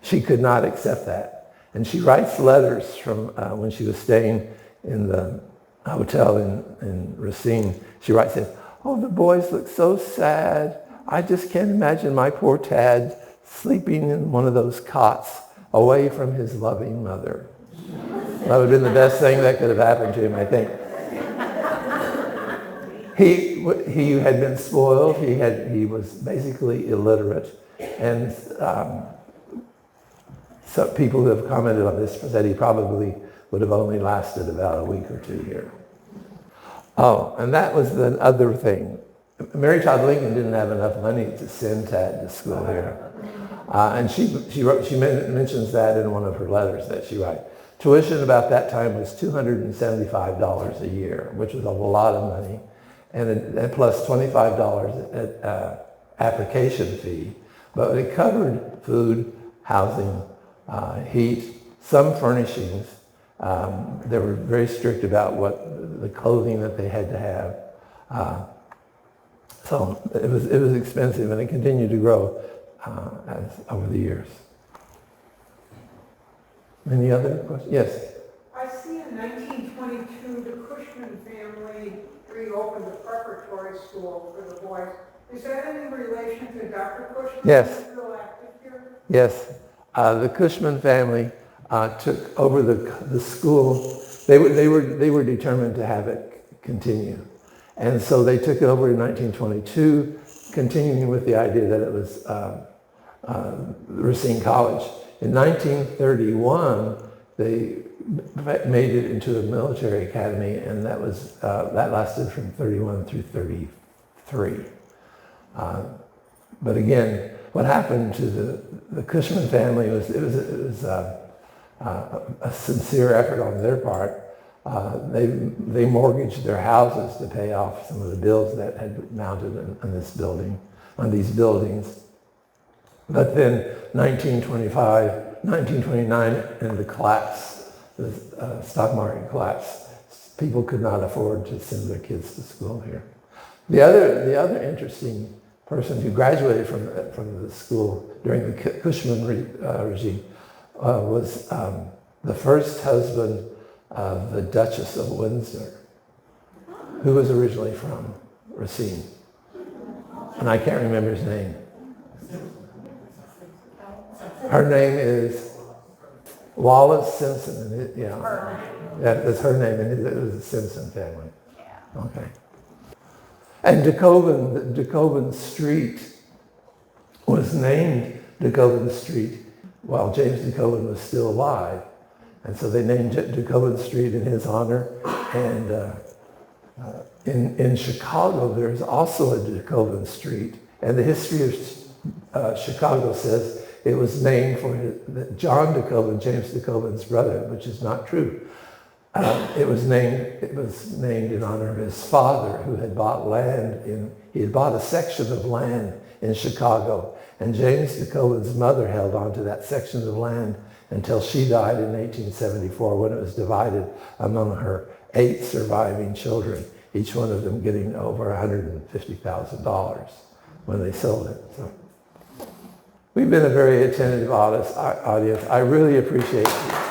Speaker 2: She could not accept that. And she writes letters from when she was staying in the hotel in Racine. She writes, says, "Oh, the boys look so sad. I just can't imagine my poor Tad sleeping in one of those cots away from his loving mother." That would have been the best thing that could have happened to him, I think. He had been spoiled. He was basically illiterate. And some people who have commented on this said he probably would have only lasted about a week or 2 here. Oh, and that was the other thing. Mary Todd Lincoln didn't have enough money to send Tad to school here. And she mentions that in one of her letters that she writes. Tuition about that time was $275 a year, which was a lot of money, and plus $25 application fee. But it covered food, housing, heat, some furnishings. They were very strict about what the clothing that they had to have. So it was expensive, and it continued to grow over the years. Any other questions? Yes.
Speaker 4: I see in 1922 the Cushman family reopened the preparatory school for the boys. Is that any relation to Dr. Cushman?
Speaker 2: Yes.
Speaker 4: Is he still active here?
Speaker 2: Yes. The Cushman family took over the school. They were determined to have it continue. And so they took it over in 1922, continuing with the idea that it was Racine College. In 1931, they made it into a military academy, and that lasted from 31 through 33. But again, what happened to the Cushman family was a sincere effort on their part. They mortgaged their houses to pay off some of the bills that had mounted on these buildings. But then 1925, 1929, and the collapse, the stock market collapse, people could not afford to send their kids to school here. The other interesting person who graduated from the school during the Cushman regime was the first husband of the Duchess of Windsor, who was originally from Racine. And I can't remember his name. Her name is Wallace Simpson. And that's her name, and it was the Simpson family. Okay. And DeKoven Street was named DeKoven Street while James DeKoven was still alive. And so they named DeKoven Street in his honor. And in Chicago, there's also a DeKoven Street. And the history of Chicago says it was named for John DeKoven, James DeKoven's brother, which is not true. It was named in honor of his father, who had bought land he had bought a section of land in Chicago. And James DeKoven's mother held on to that section of land until she died in 1874, when it was divided among her 8 surviving children, each one of them getting over $150,000 when they sold it. So we've been a very attentive audience. I really appreciate you.